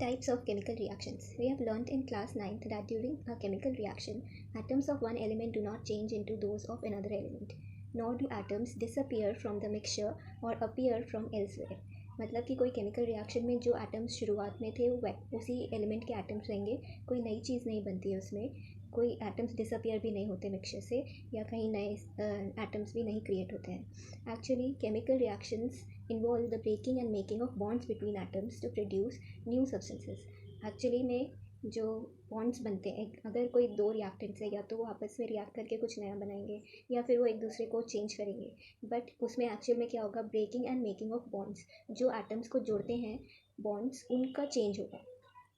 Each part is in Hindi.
Types of chemical reactions. We have learnt in class 9th that during a chemical reaction, atoms of one element do not change into those of another element, nor do atoms disappear from the mixture or appear from elsewhere. मतलब कि कोई केमिकल रिएक्शन में जो एटम्स शुरुआत में थे वो उसी एलिमेंट के एटम्स रहेंगे, कोई नई चीज़ नहीं बनती है उसमें, कोई एटम्स डिसअपियर भी नहीं होते मिक्सचर से, या कहीं नए एटम्स भी नहीं क्रिएट होते हैं. Actually chemical reactions involve the breaking and making of bonds between atoms to produce new substances. Actually में जो बॉन्ड्स बनते हैं, अगर कोई दो रिएक्टेंट्स है या तो वो आपस में रिएक्ट करके कुछ नया बनाएंगे या फिर वो एक दूसरे को चेंज करेंगे, बट उसमें एक्चुअल में क्या होगा, breaking and making of bonds. जो एटम्स को जोड़ते हैं बॉन्ड्स, उनका चेंज होगा.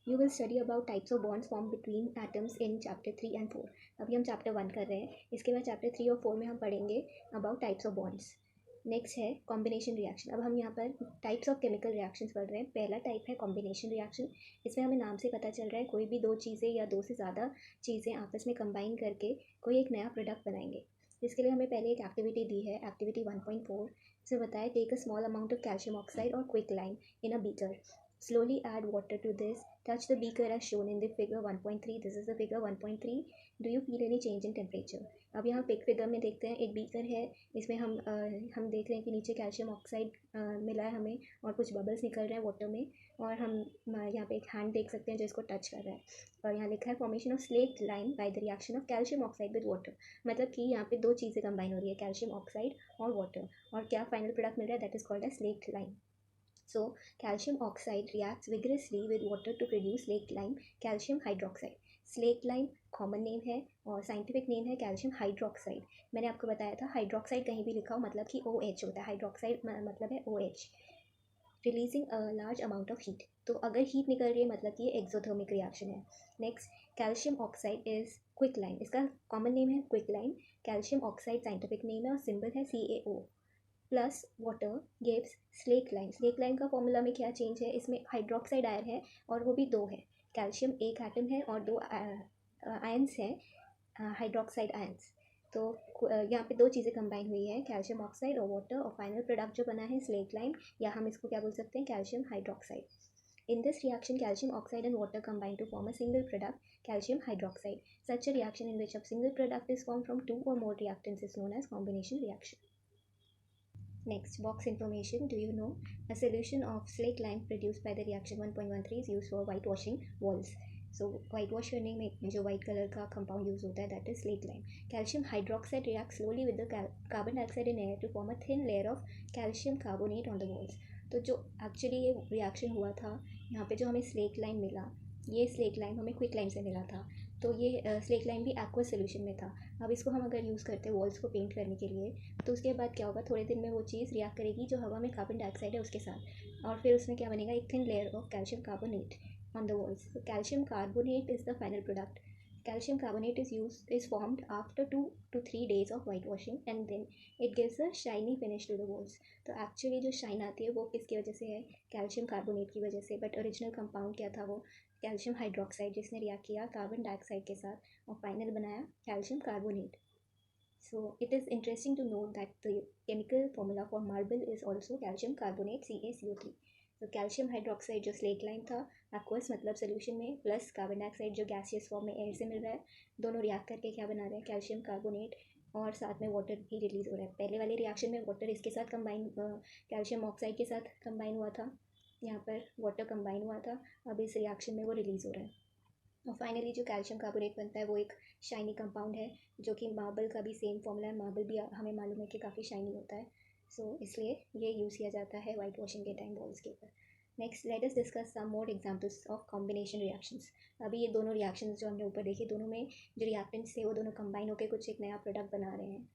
You will study about types of bonds form between atoms in chapter 3 and 4. अभी हम चैप्टर 1 कर रहे हैं, इसके बाद चैप्टर 3 और 4 में हम पढ़ेंगे about types of bonds. Next है कॉम्बिनेशन रिएक्शन. अब हम यहाँ पर टाइप्स ऑफ केमिकल रिएक्शंस पढ़ रहे हैं. पहला टाइप है कॉम्बिनेशन रिएक्शन. इसमें हमें नाम से पता चल रहा है कोई भी दो चीज़ें या दो से ज़्यादा चीज़ें आपस में कंबाइन करके कोई एक नया प्रोडक्ट बनाएंगे. इसके लिए हमें पहले एक एक्टिविटी दी है, एक्टिविटी 1.4. इसमें बताया take a small amount of calcium oxide और quick lime in a beaker. Slowly add water to this. Touch the beaker as shown in the figure 1.3. This is the figure 1.3. Do you feel any change in temperature? अब यहाँ पे फिगर में देखते हैं, एक बीकर है, इसमें हम देख रहे हैं कि नीचे कैल्शियम ऑक्साइड मिला है हमें और कुछ बबल्स निकल रहे हैं वाटर में, और हम यहाँ पे एक हैंड देख सकते हैं जो इसको टच कर रहा है, और यहाँ लिखा है formation of slaked lime by the reaction of calcium oxide with water. मतलब कि यहाँ पे दो चीज़ें कंबाइन हो रही है, कैल्शियम ऑक्साइड और वाटर, और क्या फाइनल प्रोडक्ट मिल रहा है, that is called as slaked lime. So, calcium oxide reacts vigorously with water to produce slaked lime, calcium hydroxide. Slaked lime common name है और साइंटिफिक नेम है कैल्शियम हाइड्रोक्साइड. मैंने आपको बताया था हाइड्रोक्साइड कहीं भी लिखा हो मतलब कि OH होता है, हाइड्रोक्साइड मतलब है OH. Releasing a large amount of heat. तो अगर हीट निकल रही है मतलब कि ये एक्सोथर्मिक रिएक्शन है. Next, calcium oxide is quick lime. इसका कॉमन नेम है quick lime. Calcium oxide scientific name है और सिंबल है CaO. Plus water gives slack lime. Slack lime का फॉर्मूला में क्या चेंज है, इसमें हाइड्रोक्साइड आयन है और वो भी दो है. कैल्शियम एक एटम है और दो आयन्स हैं, हाइड्रोक्साइड आयन्स. तो यहाँ पे दो चीज़ें कंबाइन हुई है, कैल्शियम ऑक्साइड और वाटर, और फाइनल प्रोडक्ट जो बना है स्लेक लाइम, या हम इसको क्या बोल सकते हैं, calcium hydroxide. In this reaction, calcium oxide and water combine to form a single product, calcium hydroxide. Such a reaction in which a single product is formed from two or more reactants is known as combination reaction. Next, box information. Do you know a solution of slaked lime produced by the reaction 1.13 is used for whitewashing walls. So whitewash करने में जो white color का compound use होता है that is slaked lime. Calcium hydroxide reacts slowly with the carbon dioxide in air to form a thin layer of calcium carbonate on the walls. तो जो एक्चुअली ये रिएक्शन हुआ था, यहाँ पे जो हमें स्लेक लाइम मिला, ये स्लेक लाइम हमें क्विक लाइम से मिला था, तो ये स्लेक लाइम भी एक्वस सोल्यूशन में था. अब इसको हम अगर यूज़ करते हैं वॉल्स को पेंट करने के लिए, तो उसके बाद क्या होगा, थोड़े दिन में वो चीज़ रिएक्ट करेगी जो हवा में कार्बन डाइऑक्साइड है उसके साथ, और फिर उसमें क्या बनेगा, एक thin layer of calcium carbonate on the walls. Calcium carbonate is the final product. Calcium carbonate is formed after 2 to 3 days of whitewashing and then it gives a shiny finish to the walls. तो एक्चुअली जो शाइन आती है वो किसकी वजह से है, कैल्शियम कार्बोनेट की वजह से. बट ओरिजिनल कंपाउंड क्या था, वो कैल्शियम हाइड्रोक्साइड, जिसने रिएक्ट किया कार्बन डाइऑक्साइड के साथ और फाइनल बनाया calcium carbonate. So it is interesting to note that the chemical formula for marble is also calcium carbonate CaCO3. तो कैल्शियम हाइड्रोक्साइड जो स्लेक लाइम था एक्वस मतलब सोल्यूशन में, प्लस कार्बन डाइऑक्साइड जो गैसियस फॉर्म में एयर से मिल रहा है, दोनों रिएक्ट करके क्या बना रहे हैं, कैल्शियम कार्बोनेट, और साथ में वाटर भी रिलीज़ हो रहा है. पहले वाले रिएक्शन में वाटर इसके साथ कंबाइन, कैल्शियम ऑक्साइड के साथ कंबाइन हुआ था, यहाँ पर वाटर कंबाइन हुआ था, अब इस रिएक्शन में वो रिलीज़ हो रहा है. और फाइनली जो कैल्शियम कार्बोनेट बनता है वो एक शाइनी कंपाउंड है, जो कि मार्बल का भी सेम फॉर्मूला है. मार्बल भी हमें मालूम है कि काफ़ी शाइनी होता है, सो इसलिए ये यूज़ किया जाता है वाइट वॉशिंग के टाइम वॉल्स के ऊपर. Next, let us discuss some more examples of combination reactions. अभी ये दोनों रिएक्शंस जो हमने ऊपर देखी, दोनों में जो रिएक्टेंट्स थे वो दोनों कंबाइन होकर कुछ एक नया प्रोडक्ट बना रहे हैं.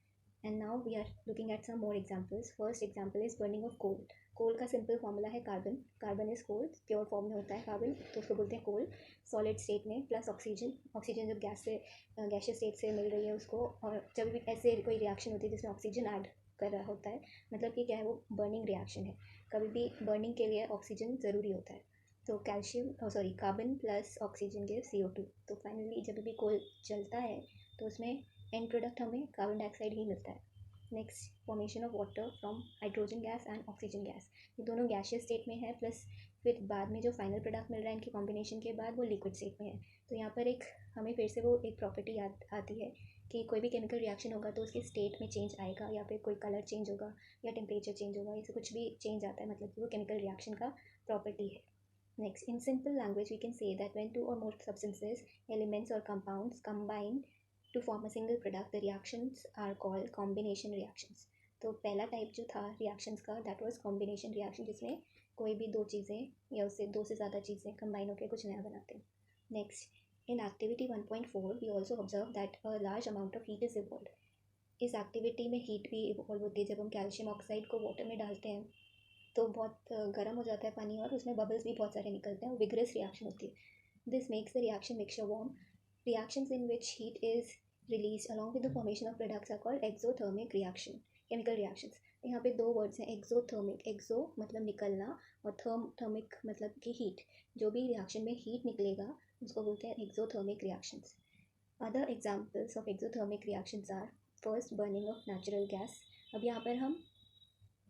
And now we are looking at some more examples. First example is burning of coal. Coal का सिंपल फॉर्मूला है carbon. Carbon is coal, pure form में होता है कार्बन, तो उसको बोलते हैं कोल. सॉलिड स्टेट में, प्लस ऑक्सीजन. ऑक्सीजन जब गैसियस स्टेट से मिल रही है उसको, और जब भी ऐसे कोई रिएक्शन होती है जिसमें ऑक्सीजन ऐड कर रहा होता है, मतलब कि क्या है, वो बर्निंग रिएक्शन है. कभी भी बर्निंग के लिए ऑक्सीजन ज़रूरी होता है. तो carbon plus oxygen give CO2. तो फाइनली जब भी कोल जलता है तो उसमें एंड प्रोडक्ट हमें कार्बन डाइऑक्साइड ही मिलता है. Next, formation of water from hydrogen gas and oxygen gas. ये दोनों गैसियस स्टेट में है, प्लस फिर बाद में जो फाइनल प्रोडक्ट मिल रहा है इनके कॉम्बिनेशन के बाद वो लिक्विड स्टेट में है। तो यहाँ पर एक हमें फिर से वो एक प्रॉपर्टी याद आती है कि कोई भी केमिकल रिएक्शन होगा तो उसके स्टेट में चेंज आएगा, या फिर कोई कलर चेंज होगा या टेम्परेचर चेंज होगा, इससे कुछ भी चेंज आता है, मतलब कि वो केमिकल रिएक्शन का प्रॉपर्टी है। Next, in simple language, we can say that when two or more substances, elements, or compounds combine to form a single product, the reactions are called combination reactions. तो पहला टाइप जो था रिएक्शंस का, दैट वाज कॉम्बिनेशन रिएक्शन, जिसमें कोई भी दो चीज़ें या उससे दो से ज़्यादा चीज़ें कंबाइन होकर कुछ नया बनाते हैं. Next, in activity 1.4 we also observe that a large amount of heat is evolve. इस एक्टिविटी में हीट भी इवॉल्व होती है. जब हम कैल्शियम ऑक्साइड को वाटर में डालते हैं तो बहुत गर्म हो जाता है पानी और उसमें बबल्स भी बहुत सारे निकलते हैं और विग्रस रिएक्शन होती है. This makes the reaction mixture warm. Reactions in which heat is release along with the formation of products are called exothermic reaction, chemical reactions. यहाँ पे दो वर्ड्स हैं, एक्सोथर्मिक, एक्सो मतलब निकलना और थर्मिक मतलब कि हीट. जो भी रिएक्शन में हीट निकलेगा उसको बोलते हैं exothermic reactions. Other examples of exothermic reactions are first burning of natural gas. अब यहाँ पर हम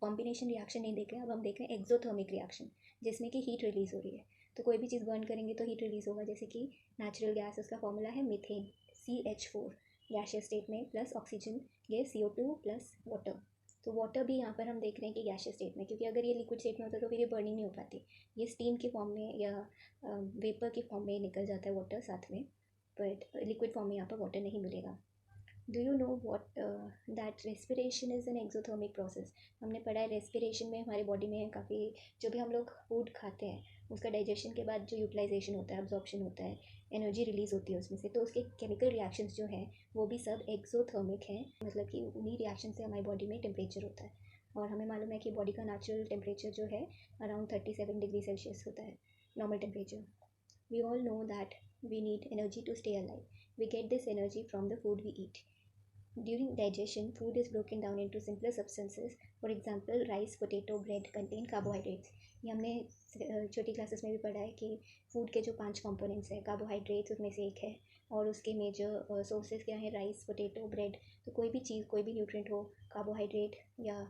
कॉम्बिनेशन रिएक्शन नहीं देख रहे हैं, अब हम देख रहे हैं एक्सोथर्मिक रिएक्शन जिसमें कि हीट रिलीज़ हो रही है. तो कोई भी चीज़ बर्न करेंगे तो हीट रिलीज़ होगा. जैसे कि नेचुरल गैस, उसका फॉर्मूला है मीथेन, CH4 गैशियस स्टेट में, प्लस ऑक्सीजन, ये CO2 प्लस वाटर. तो वाटर भी यहाँ पर हम देख रहे हैं कि गैशियस स्टेट में, क्योंकि अगर ये लिक्विड स्टेट में होता तो फिर ये बर्निंग नहीं हो पाती. ये स्टीम के फॉर्म में या वेपर के फॉर्म में निकल जाता है वाटर साथ में, बट लिक्विड फॉर्म में यहाँ पर वाटर नहीं मिलेगा. Do you know what that respiration is an exothermic process. हमने पढ़ा है रेस्पिरेशन में हमारे बॉडी में काफ़ी, जो भी हम लोग फूड खाते हैं उसका डाइजेशन के बाद जो यूटिलाइजेशन होता है, अब्जॉर्प्शन होता है, एनर्जी रिलीज़ होती है उसमें से, तो उसके केमिकल रिएक्शंस जो हैं वो भी सब एक्सोथर्मिक हैं. मतलब कि उन्हीं रिएक्शन से हमारी बॉडी में टेम्परेचर होता है. और हमें मालूम है कि बॉडी का नेचुरल टेम्परेचर जो है अराउंड 37 डिग्री सेल्सियस होता है, normal temperature. We all know that we need energy to stay alive. We get this energy from the food we eat. During digestion, food is broken down into simpler substances. For example, rice, potato, bread contain carbohydrates. ये हमने छोटी क्लासेस में भी पढ़ा है कि फूड के जो 5 कंपोनेंट्स हैं, कार्बोहाइड्रेट्स उसमें से एक है, और उसके मेजर सोर्सेज क्या है, राइस, पोटैटो, ब्रेड. तो कोई भी चीज़, कोई भी न्यूट्रिएंट हो, कार्बोहाइड्रेट या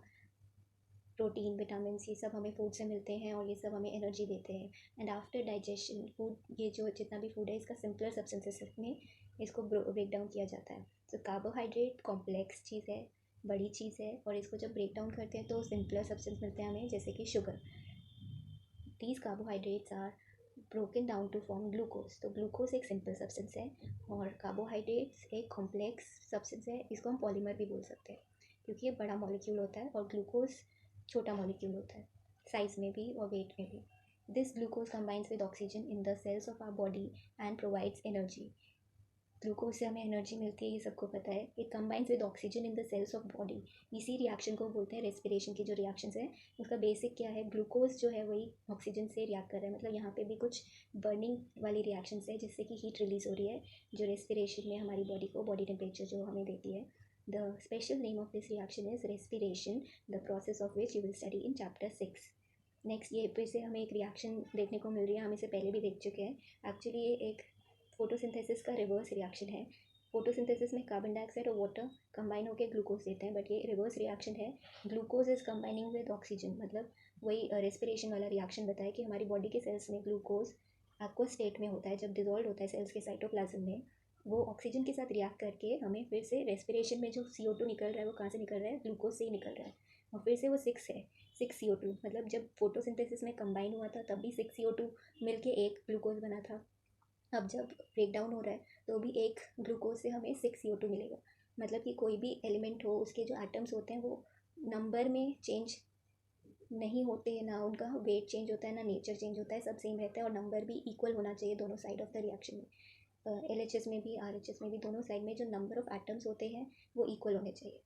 प्रोटीन, विटामिन, ये सब हमें फूड से मिलते हैं और ये सब हमें एनर्जी देते हैं. एंड आफ्टर डाइजेशन फूड, ये जो जितना भी फूड है इसका सिंपलर सब्सटेंसेस में इसको ब्रेक डाउन किया जाता है. तो कार्बोहाइड्रेट कॉम्प्लेक्स चीज़ है, बड़ी चीज़ है, और इसको जब ब्रेक डाउन करते हैं तो सिंपलर सब्सटेंस मिलते हैं हमें, जैसे कि sugar. These carbohydrates are broken down to form glucose. तो ग्लूकोज एक सिंपल सब्सटेंस है और कार्बोहाइड्रेट्स एक कॉम्प्लेक्स सब्सटेंस है. इसको हम पॉलीमर भी बोल सकते हैं क्योंकि ये बड़ा मॉलिक्यूल होता है और ग्लूकोज छोटा मॉलिक्यूल होता है, साइज में भी और वेट में भी. This glucose combines with oxygen in the cells of our body and provides energy. Glucose से हमें एनर्जी मिलती है, ये सबको पता है. It combines with oxygen in the cells of body. इसी रिएक्शन को बोलते हैं रेस्पिरेशन की. जो रिएक्शंस है उसका बेसिक क्या है, ग्लूकोज जो है वही ऑक्सीजन से रिएक्ट कर रहा है. मतलब यहाँ पे भी कुछ बर्निंग वाली रिएक्शंस है जिससे कि हीट रिलीज़ हो रही है, जो रेस्पिरेशन में हमारी बॉडी को बॉडी टेम्परेचर जो हमें देती है. The special name of this reaction is respiration, the process of which you will study in chapter 6. Next, ये फिर से हमें एक रिएक्शन देखने को मिल रही है, हम इसे पहले भी देख चुके हैं. एक्चुअली ये एक फोटोसिंथेसिस का रिवर्स रिएक्शन है. फोटोसिंथेसिस में कार्बन डाइऑक्साइड और वाटर कंबाइन होकर ग्लूकोज देते हैं, बट ये रिवर्स रिएक्शन है. Glucose is combining with oxygen. मतलब वही रेस्पिरेशन वाला रिएक्शन बताया कि हमारी बॉडी के सेल्स में ग्लूकोज एक्वस स्टेट में होता है, जब डिजॉल्व होता है सेल्स के साइटोप्लाज्म में, वो ऑक्सीजन के साथ रिएक्ट करके हमें फिर से रेस्पिरेशन में जो CO2 निकल रहा है वो कहाँ से निकल रहा है, ग्लूकोज से ही निकल रहा है. और फिर से वो 6 है, 6CO2. मतलब जब फोटोसिंथेसिस में कंबाइन हुआ था तब भी 6CO2 मिलके एक ग्लूकोज बना था. अब जब ब्रेक डाउन हो रहा है तो भी एक ग्लूकोज से हमें 6CO2 मिलेगा. मतलब कि कोई भी एलिमेंट हो, उसके जो एटम्स होते हैं वो नंबर में चेंज नहीं होते हैं, ना उनका वेट चेंज होता है, ना नेचर चेंज होता है, सब सेम रहता है. और नंबर भी इक्वल होना चाहिए दोनों साइड ऑफ द रिएक्शन में. LHS में भी RHS में भी दोनों साइड में जो नंबर ऑफ एटम्स होते हैं वो इक्वल होने चाहिए.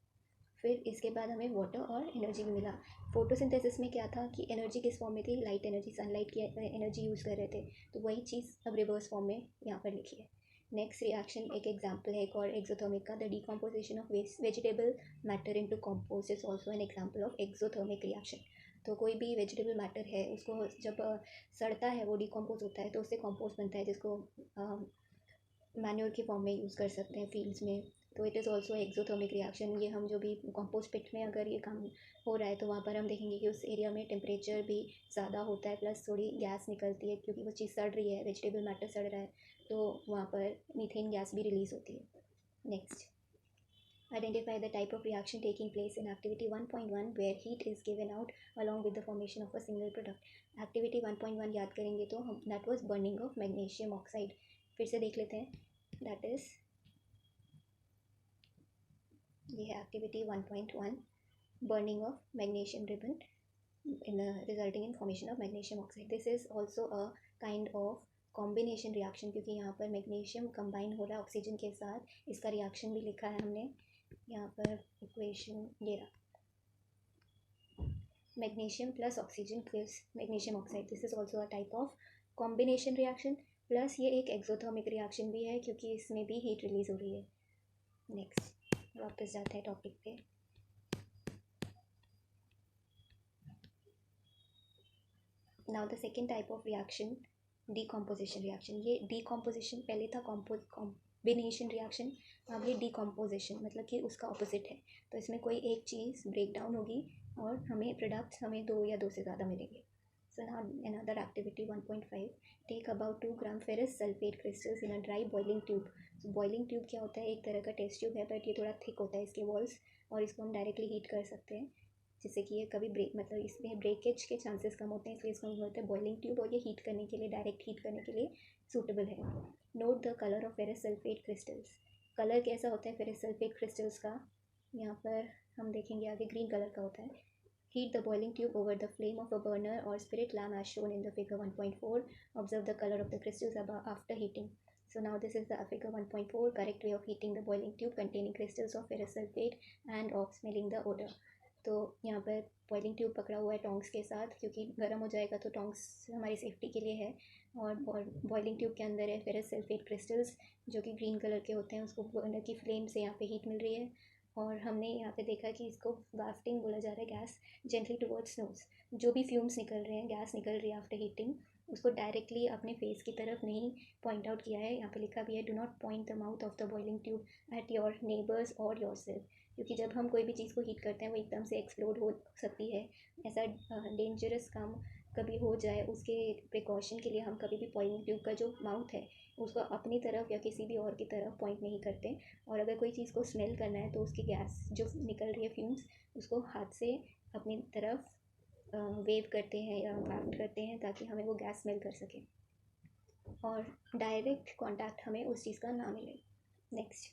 फिर इसके बाद हमें वाटर और एनर्जी भी मिला. फोटोसिंथेसिस में क्या था कि एनर्जी किस फॉर्म में थी, लाइट एनर्जी, सनलाइट की एनर्जी यूज़ कर रहे थे. तो वही चीज़ अब रिवर्स फॉर्म में यहाँ पर लिखी है. नेक्स्ट रिएक्शन एक एग्जाम्पल है एक और एक्सोथर्मिक का. The decomposition of vegetable matter into compost is also an example of exothermic reaction. तो कोई भी वेजिटेबल मैटर है उसको जब सड़ता है, वो डिकम्पोज होता है तो उससे कंपोस्ट बनता है, जिसको मैन्योर की फॉर्म में यूज़ कर सकते हैं फील्ड्स में, तो it is also exothermic reaction. ये हम जो भी कंपोस्ट पिट में अगर ये काम हो रहा है तो वहाँ पर हम देखेंगे कि उस एरिया में टेम्परेचर भी ज़्यादा होता है, प्लस थोड़ी गैस निकलती है क्योंकि वो चीज़ सड़ रही है, वेजिटेबल मैटर सड़ रहा है, तो वहाँ पर मीथेन गैस भी रिलीज़ होती है। Next, identify the type of reaction taking place in activity 1.1 where heat is given out along with the formation of a single product. activity 1.1 याद करेंगे तो हम that was burning of magnesium oxide। फिर से देख लेते हैं, that is ये है activity 1.1 burning of magnesium ribbon resulting in formation of magnesium oxide. This is also a kind of combination reaction क्योंकि यहाँ पर मैग्नीशियम कंबाइन हो रहा है ऑक्सीजन के साथ। इसका रिएक्शन भी लिखा है हमने यहाँ पर इक्वेशन, ये रहा, magnesium plus oxygen plus magnesium oxide. This is also a type of combination reaction, plus ये एक एक्सोथर्मिक रिएक्शन भी है क्योंकि इसमें भी हीट रिलीज हो रही है। नेक्स्ट, वापस जाते हैं टॉपिक पे। Now the second type of reaction, decomposition reaction. ये डीकॉम्पोजिशन पहले था कॉम्बिनेशन रिएक्शन, अब ये डीकॉम्पोजिशन मतलब कि उसका ऑपोजिट है। तो इसमें कोई एक चीज़ ब्रेक डाउन होगी और हमें प्रोडक्ट्स हमें 2 या 2 से ज़्यादा मिलेंगे। So now another activity 1.5, take about 2 gram ferrous sulphate crystals in a dry boiling tube. So boiling tube क्या होता है, एक तरह का टेस्ट ट्यूब है, बट ये थोड़ा थिक होता है इसके वॉल्स, और इसको हम डायरेक्टली हीट कर सकते हैं जिससे कि ये कभी ब्रेक मतलब इसमें ब्रेकेज के चांसेस कम होते हैं, इसलिए इसको हम बोलते हैं बॉइलिंग ट्यूब, और ये हीट करने के लिए, डायरेक्ट हीट करने के लिए सूटेबल है। Note the colour of ferrous sulphate crystals. Colour कैसा होता है फेरस सल्फेट क्रिस्टल्स का, यहाँ पर हम देखेंगे आगे, ग्रीन कलर का होता है। Heat the boiling tube over the flame of a burner और spirit lamp as shown in the figure 1.4। Observe the colour of the crystals after heating. So now this is the figure 1.4, correct way of heating the boiling tube containing crystals of ferrous sulfate and of smelling the odor। तो यहाँ पर बॉइलिंग ट्यूब पकड़ा हुआ है टोंग्स के साथ, क्योंकि गर्म हो जाएगा तो टोंग्स हमारी सेफ्टी के लिए है, और बॉइलिंग ट्यूब के अंदर है फेरस सल्फेट क्रिस्टल्स जो कि ग्रीन कलर के होते हैं। उसको बर्नर की फ्लेम से यहाँ पे हीट मिल रही है, और हमने यहाँ पे देखा कि इसको वाफ्टिंग बोला जा रहा है, गैस जेंटली टुवर्ड्स नोज। जो भी फ्यूम्स निकल रहे हैं, गैस निकल रही है आफ्टर हीटिंग, उसको डायरेक्टली अपने फेस की तरफ नहीं पॉइंट आउट किया है। यहाँ पे लिखा भी है, do not point the mouth of the boiling tube at your neighbours और योर सेल्फ, क्योंकि जब हम कोई भी चीज़ को हीट करते हैं वो एकदम से एक्सप्लोड हो सकती है। ऐसा डेंजरस काम कभी हो जाए, उसके प्रिकॉशन के लिए हम कभी भी बॉइलिंग ट्यूब का जो माउथ है उसको अपनी तरफ या किसी भी और की तरफ पॉइंट नहीं करते। और अगर कोई चीज़ को स्मेल करना है तो उसकी गैस जो निकल रही है फ्यूम्स, उसको हाथ से अपनी तरफ वेव करते हैं या वाफ्ट करते हैं ताकि हमें वो गैस स्मेल कर सके और डायरेक्ट कांटेक्ट हमें उस चीज़ का ना मिले। Next,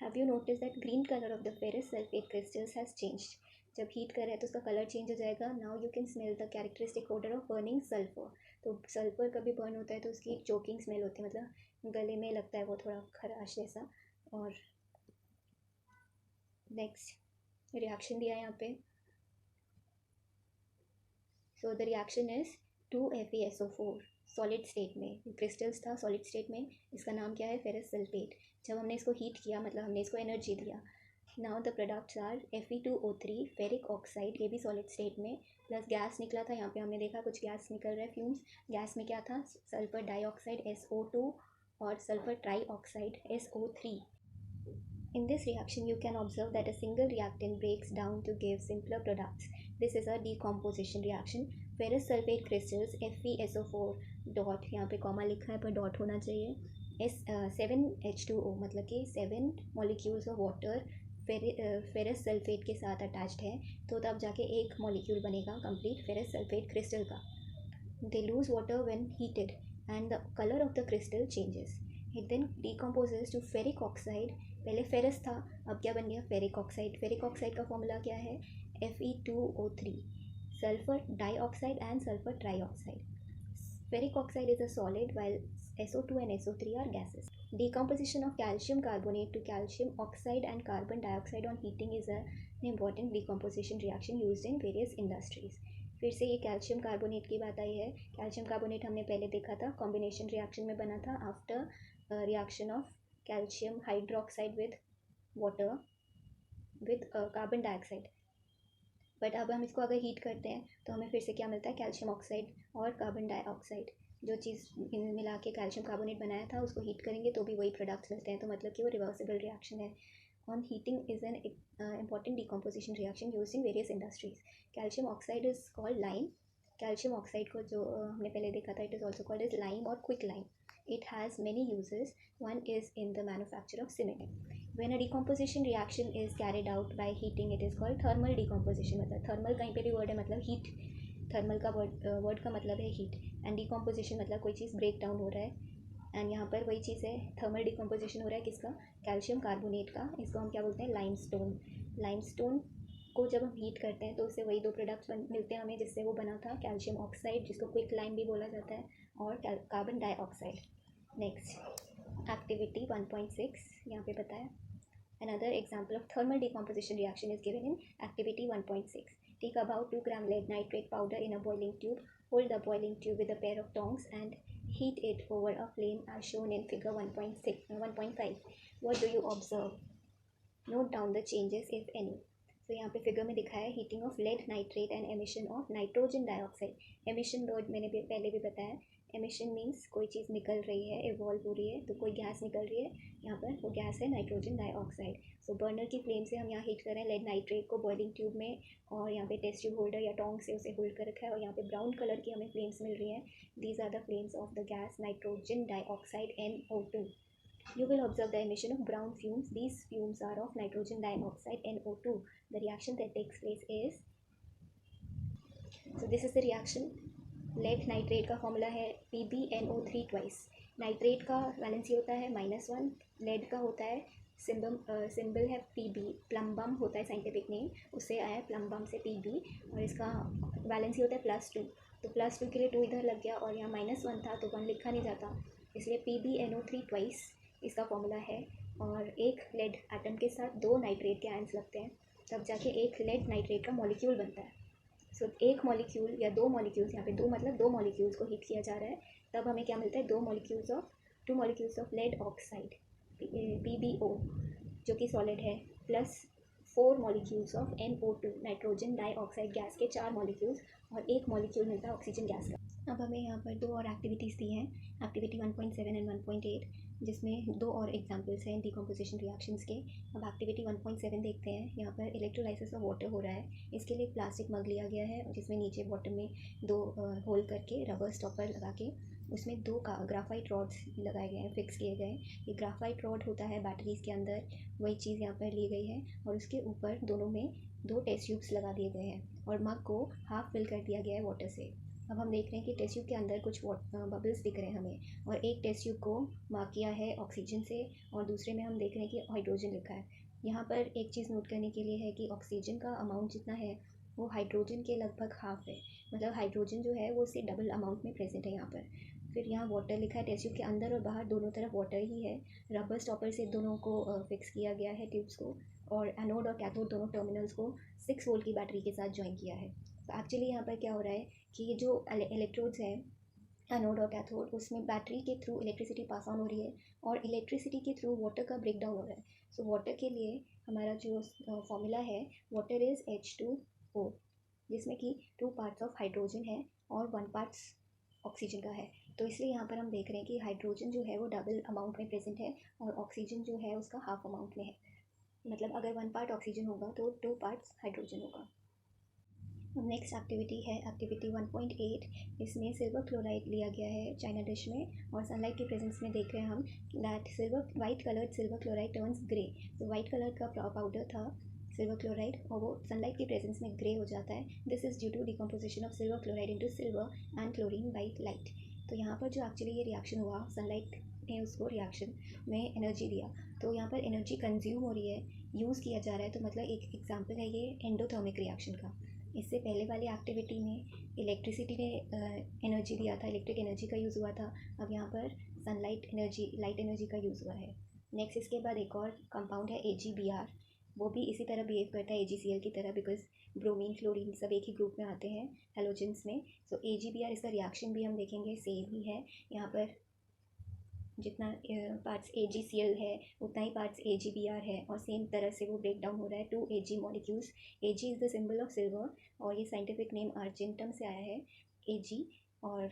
have you notice that green colour of the ferrous sulphate crystals has changed. जब हीट कर रहे हैं तो उसका कलर चेंज हो जाएगा। Now you can smell the characteristic order of burning sulphur. तो सल्फर कभी बर्न होता है तो उसकी एक चोकिंग स्मेल होती है, मतलब गले में लगता है वो थोड़ा खराश जैसा। और नेक्स्ट रिएक्शन दिया है यहाँ पे। So the reaction is 2FeSO4 solid state में, क्रिस्टल्स था सॉलिड स्टेट में, इसका नाम क्या है, फेरस सल्फेट। जब हमने इसको हीट किया मतलब हमने इसको एनर्जी दिया। Now the products are Fe2O3 ferric oxide, ये भी सॉलिड स्टेट में, प्लस गैस निकला था, यहाँ पे हमने देखा कुछ गैस निकल रहा है फ्यूम्स। गैस में क्या था, सल्फर डाइऑक्साइड SO2 और sulphur trioxide SO3। In this reaction, you can observe that a single reactant breaks down to give simpler products. This is a decomposition reaction. Ferrous sulfate crystals FeSO4 dot, यहाँ पे कॉमा लिखा है पर डॉट होना चाहिए, 7H2O मतलब कि 7 molecules of water ferrous sulphate के साथ अटैच्ड है, तो तब जाके एक मॉलिक्यूल बनेगा कंप्लीट फेरस सल्फेट क्रिस्टल का। They lose water when heated and the color of the crystal changes. It then decomposes to ferric oxide। पहले फेरस था, अब क्या बन गया, फेरिक ऑक्साइड। फेरिक ऑक्साइड का फॉर्मूला क्या है, Fe2O3 sulphur dioxide and sulphur trioxide. Ferric oxide is a solid while SO2 and SO3 are gases. Decomposition of calcium carbonate to calcium oxide and carbon dioxide on heating is an important decomposition reaction used in various industries। फिर से ये कैल्शियम कार्बोनेट की बात आई है। कैल्शियम कार्बोनेट हमने पहले देखा था, कॉम्बिनेशन रिएक्शन में बना था after reaction of calcium hydroxide with water with carbon dioxide. But अब हम इसको अगर हीट करते हैं तो हमें फिर से क्या मिलता है, कैल्शियम ऑक्साइड और कार्बन डाइऑक्साइड। जो चीज़ मिला के कैल्शियम कार्बोनेट बनाया था उसको हीट करेंगे तो भी वही प्रोडक्ट्स मिलते हैं, तो मतलब कि वो रिवर्सिबल रिएक्शन है। on heating is an important decomposition reaction used in various industries. Calcium oxide is called lime. Calcium oxide को जो हमने पहले देखा था, it is also called as lime or quicklime. It has many uses. One is in the manufacture of cement. When a decomposition reaction is carried out by heating, it is called thermal decomposition. मतलब thermal कहीं पे भी word है मतलब heat. Thermal का word का मतलब है heat. And decomposition मतलब कोई चीज़ break down हो रहा है. एंड यहाँ पर वही चीज़ है, थर्मल डिकम्पोजिशन हो रहा है किसका, कैल्शियम कार्बोनेट का. इसको हम क्या बोलते हैं, लाइमस्टोन. लाइमस्टोन को जब हम हीट करते हैं तो उससे वही दो प्रोडक्ट्स मिलते हैं हमें जिससे वो बना था, कैल्शियम ऑक्साइड जिसको क्विक लाइम भी बोला जाता है, और कार्बन डाइऑक्साइड. नेक्स्ट एक्टिविटी 1.6 यहाँ पे बताया. Another example of thermal decomposition reaction is given in activity 1.6. Take about 2 gram lead nitrate powder in a boiling tube. Hold the boiling tube with a pair of tongs and heat it over a flame as shown in figure 1.5. What do you observe? Note down the changes if any. तो यहाँ पे फिगर में दिखाया है heating of lead nitrate and emission of nitrogen dioxide. Emission word मैंने पहले भी बताया. एमिशन मीन्स कोई चीज़ निकल रही है, इवॉल्व हो रही है, तो कोई गैस निकल रही है. यहाँ पर वो गैस है नाइट्रोजन डाइऑक्साइड. सो बर्नर की फ्लेम से हम यहाँ हीट कर रहे हैं लेड नाइट्रेट को बॉइलिंग ट्यूब में, और यहाँ पे टेस्ट ट्यूब होल्डर या टोंग से उसे होल्ड कर रखा है, और यहाँ पे ब्राउन कलर की हमें फ्लेम्स मिल रही हैं. These are the flames of the gas nitrogen dioxide NO2. You will observe the emission of brown fumes. These fumes are of nitrogen dioxide NO2. The reaction that takes place is, so this is the reaction. Lead nitrate का फॉर्मूला है PbNO3 ट्वाइस. नाइट्रेट का वैलेंसी होता है -1, लेड का होता है सिंबल है Pb. प्लम्बम होता है साइंटिफिक नेम, उससे आया प्लम्बम से Pb, और इसका वैलेंसी होता है +2. तो +2 के लिए 2 इधर लग गया, और यहाँ -1 था तो 1 लिखा नहीं जाता, इसलिए PbNO3 ट्वाइस इसका फॉर्मूला है. और एक लेड एटम के साथ 2 नाइट्रेट के आयंस लगते हैं, तब जाके एक लेड नाइट्रेट का मॉलिक्यूल बनता है. सो एक मॉलिक्यूल या 2 मॉलिक्यूल्स, यहाँ पे 2 मतलब 2 मॉलिक्यूल्स को हीट किया जा रहा है, तब हमें क्या मिलता है, 2 molecules of lead oxide PbO जो कि सॉलिड है, plus 4 molecules of NO2 nitrogen dioxide gas के 4 मॉलिक्यूल्स, और 1 मॉलिक्यूल मिलता है ऑक्सीजन गैस का. अब हमें यहाँ पर 2 और एक्टिविटीज़ दी हैं, एक्टिविटी 1.7 एंड 1.8, जिसमें 2 और एग्जांपल्स हैं डिकम्पोजिशन रिएक्शंस के. अब एक्टिविटी 1.7 देखते हैं. यहाँ पर इलेक्ट्रोलाइसिस ऑफ वाटर हो रहा है. इसके लिए प्लास्टिक मग लिया गया है, जिसमें नीचे बॉटम में 2 होल करके रबर स्टॉपर लगा के उसमें 2 का ग्राफाइट रॉड्स लगाए गए हैं, फिक्स किए गए. ये ग्राफाइट रॉड होता है बैटरीज़ के अंदर, वही चीज़ यहाँ पर ली गई है, और उसके ऊपर दोनों में 2 टेस्ट ट्यूब्स लगा दिए गए हैं, और मग को हाफ फिल कर दिया गया है वाटर से. अब हम देख रहे हैं कि टेस्ट ट्यूब के अंदर कुछ बबल्स दिख रहे हैं हमें, और एक टेस्ट ट्यूब को मार्क किया है ऑक्सीजन से, और दूसरे में हम देख रहे हैं कि हाइड्रोजन लिखा है. यहाँ पर एक चीज़ नोट करने के लिए है कि ऑक्सीजन का अमाउंट जितना है वो हाइड्रोजन के लगभग हाफ है, मतलब हाइड्रोजन जो है वो उससे डबल अमाउंट में प्रेजेंट है यहाँ पर. फिर यहाँ वाटर लिखा है, टेस्ट ट्यूब के अंदर और बाहर दोनों तरफ वाटर ही है. रबर स्टॉपर से दोनों को फिक्स किया गया है ट्यूब्स को, और एनोड और कैथोड दोनों टर्मिनल्स को 6 वोल्ट की बैटरी के साथ ज्वाइन किया है. तो एक्चुअली यहाँ पर क्या हो रहा है कि ये जो इलेक्ट्रोड्स हैं एनोड और कैथोड, उसमें बैटरी के थ्रू इलेक्ट्रिसिटी पास ऑन हो रही है, और इलेक्ट्रिसिटी के थ्रू वाटर का ब्रेक डाउन हो रहा है. सो वाटर के लिए हमारा जो फॉर्मूला है, वाटर इज़ H2O, जिसमें कि 2 पार्ट्स ऑफ हाइड्रोजन है और 1 पार्ट्स ऑक्सीजन का है. तो इसलिए यहाँ पर हम देख रहे हैं कि हाइड्रोजन जो है वो डबल अमाउंट में प्रेजेंट है, और ऑक्सीजन जो है उसका हाफ अमाउंट में है. मतलब अगर 1 पार्ट ऑक्सीजन होगा तो 2 पार्ट्स हाइड्रोजन होगा. नेक्स्ट एक्टिविटी है एक्टिविटी 1.8. इसमें सिल्वर क्लोराइड लिया गया है चाइना डिश में, और सनलाइट के प्रेजेंस में देख रहे हैं हम that white coloured silver chloride turns grey. तो वाइट कलर का पाउडर था सिल्वर क्लोराइड, और वो सनलाइट के प्रेजेंस में ग्रे हो जाता है. This is due to decomposition of silver chloride into silver and chlorine by light. तो यहाँ पर जो एक्चुअली ये रिएक्शन हुआ, सनलाइट ने उसको रिएक्शन में एनर्जी दिया, तो यहाँ पर एनर्जी कंज्यूम हो रही है, यूज़ किया जा रहा है. तो मतलब एक एग्जाम्पल है ये एंडोथर्मिक रिएक्शन का. इससे पहले वाली एक्टिविटी में इलेक्ट्रिसिटी ने एनर्जी दिया था, इलेक्ट्रिक एनर्जी का यूज़ हुआ था. अब यहाँ पर सनलाइट एनर्जी, लाइट एनर्जी का यूज़ हुआ है. नेक्स्ट इसके बाद एक और कंपाउंड है AgBr. वो भी इसी तरह बिहेव करता है AgCl की तरह, बिकॉज ब्रोमीन क्लोरीन सब एक ही ग्रुप में आते हैं हेलोजेंस में. सो AgBr इसका रिएक्शन भी हम देखेंगे सेम ही है. यहाँ पर जितना पार्ट्स AgCl है उतना ही पार्ट्स AgBr है, और सेम तरह से वो ब्रेक डाउन हो रहा है 2 Ag molecules. Ag is the symbol of silver, और ये साइंटिफिक नेम आर्जेंटम से आया है Ag, और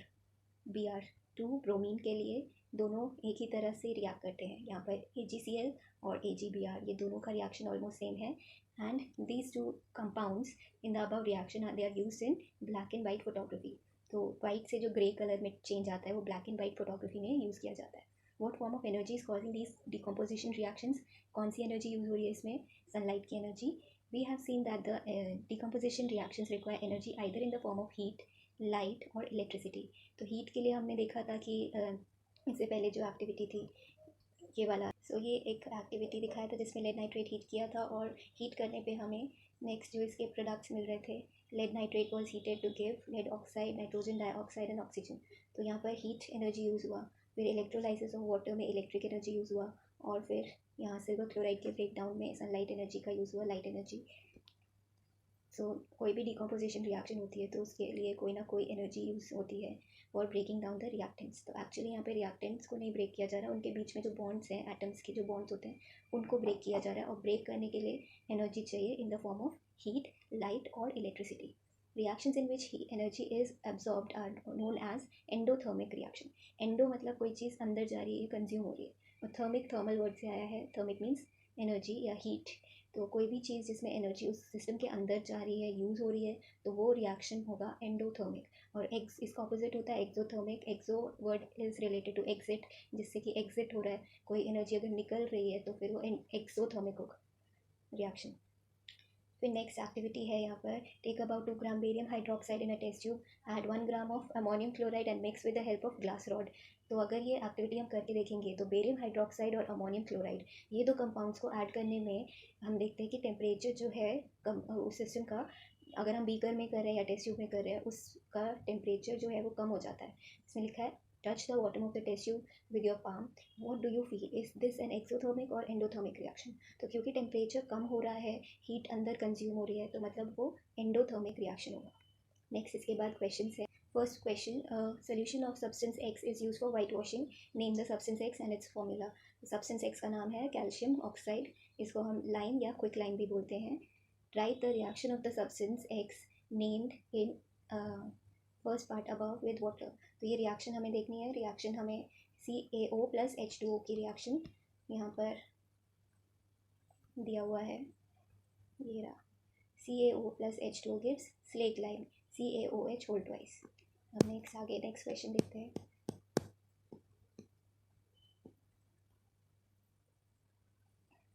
Br टू ब्रोमीन के लिए दोनों एक ही तरह से रिएक्ट करते हैं। यहाँ पर AgCl और AgBr ये दोनों का रिएक्शन ऑलमोस्ट सेम है। And these two compounds in the above reaction they are used in black and white photography. तो वाइट से जो ग्रे कलर में चेंज आता है वो ब्लैक एंड वाइट फोटोग्राफी में यूज़ किया जाता है। What form of energy is causing these decomposition reactions? कौन सी एनर्जी यूज़ हो रही है इसमें? सनलाइट की energy. We have seen that the decomposition reactions require energy either in the form of heat, light और इलेक्ट्रिसिटी। तो हीट के लिए हमने देखा था कि इससे पहले जो एक्टिविटी थी ये वाला, सो ये एक एक्टिविटी दिखाया था जिसमें लेड नाइट्रेट हीट किया था और हीट करने पे हमें नेक्स्ट जो इसके प्रोडक्ट्स मिल रहे थे, lead nitrate was heated to give lead oxide, nitrogen dioxide and oxygen. तो यहाँ पर हीट एनर्जी यूज़ हुआ, फिर इलेक्ट्रोलाइसिस ऑफ वाटर में इलेक्ट्रिक एनर्जी यूज़ हुआ, और फिर यहाँ सिल्वर क्लोराइड के ब्रेकडाउन में सनलाइट एनर्जी का यूज़ हुआ, लाइट एनर्जी। सो कोई भी डिकम्पोजिशन रिएक्शन होती है तो उसके लिए कोई ना कोई एनर्जी यूज़ होती है for breaking down the reactants. तो एक्चुअली यहाँ पे रिएक्टेंट्स को नहीं ब्रेक किया जा रहा है, उनके बीच में जो बॉन्ड्स हैं, एटम्स के जो बॉन्ड्स होते हैं उनको ब्रेक किया जा रहा है, और ब्रेक करने के लिए एनर्जी चाहिए in the form of heat, light और electricity. Reactions in which energy is absorbed are known as endothermic reaction. Endo मतलब कोई चीज़ अंदर जा रही है, कंज्यूम हो रही है, और थर्मिक थर्मल वर्ड से आया है। थर्मिक मीन्स एनर्जी या हीट। तो कोई भी चीज़ जिसमें एनर्जी उस सिस्टम के अंदर जा रही है, यूज़ हो रही है, तो वो रिएक्शन होगा एंडोथर्मिक। और इसका ऑपोजिट होता है exothermic. Exo word is related to exit, जिससे कि एग्जिट हो रहा है, कोई एनर्जी अगर निकल रही है तो फिर वो एक्सोथर्मिक होगा रिएक्शन। फिर नेक्स्ट एक्टिविटी है यहाँ पर, take about 2 gram barium hydroxide in a test tube, add 1 gram of ammonium chloride and mix with the help of glass rod. तो अगर ये एक्टिविटी हम करके देखेंगे तो बेरियम हाइड्रोक्साइड और अमोनियम क्लोराइड ये दो कंपाउंड्स को ऐड करने में हम देखते हैं कि टेम्परेचर जो है उस सिस्टम का, अगर हम बीकर में कर रहे हैं या टेस्ट ट्यूब में कर रहे हैं, उसका टेम्परेचर जो है वो कम हो जाता है। इसमें लिखा है touch the bottom of the test tube with your palm, what do you feel, is this an exothermic और एंडोथर्मिक रिएक्शन? तो क्योंकि टेम्परेचर कम हो रहा है, हीट अंदर कंज्यूम हो रही है, तो मतलब वो एंडोथर्मिक रिएक्शन होगा। नेक्स्ट इसके बाद क्वेश्चन है। First question, solution of substance x is use for white washing, name the substance x and it's formula. Substance x का नाम है कैल्शियम ऑक्साइड, इसको हम लाइम या क्विक लाइम भी बोलते हैं। Right the reaction of the substance x named in first part above with water. तो ये रिएक्शन हमें देखनी है। रिएक्शन हमें CaO प्लस H2O की रिएक्शन यहाँ पर दिया हुआ है, ये रहा। CaO plus H2O gives slaked lime CaOH whole twice. अब नेक्स्ट क्वेश्चन देखते हैं।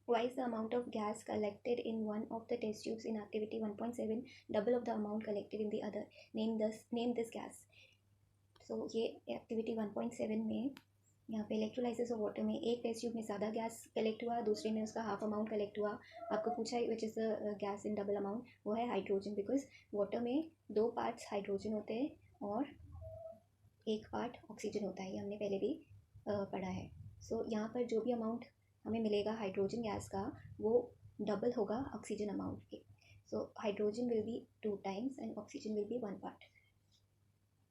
Why is the amount of gas collected in one of the test tubes in activity 1.7 double of the amount collected in the other? Name this gas. So ये एक्टिविटी 1.7 में यहाँ पे इलेक्ट्रोलाइसिस ऑफ वाटर में एक टेस्ट ट्यूब में ज़्यादा गैस कलेक्ट हुआ, दूसरे में उसका हाफ अमाउंट कलेक्ट हुआ। आपको पूछा है which is the gas in double amount, वो है हाइड्रोजन, बिकॉज वाटर में 2 पार्ट्स हाइड्रोजन होते हैं और 1 पार्ट ऑक्सीजन होता है, ये हमने पहले भी पढ़ा है। सो यहाँ पर जो भी अमाउंट हमें मिलेगा हाइड्रोजन गैस का वो डबल होगा ऑक्सीजन अमाउंट के। So hydrogen will be 2 times and oxygen will be 1 part.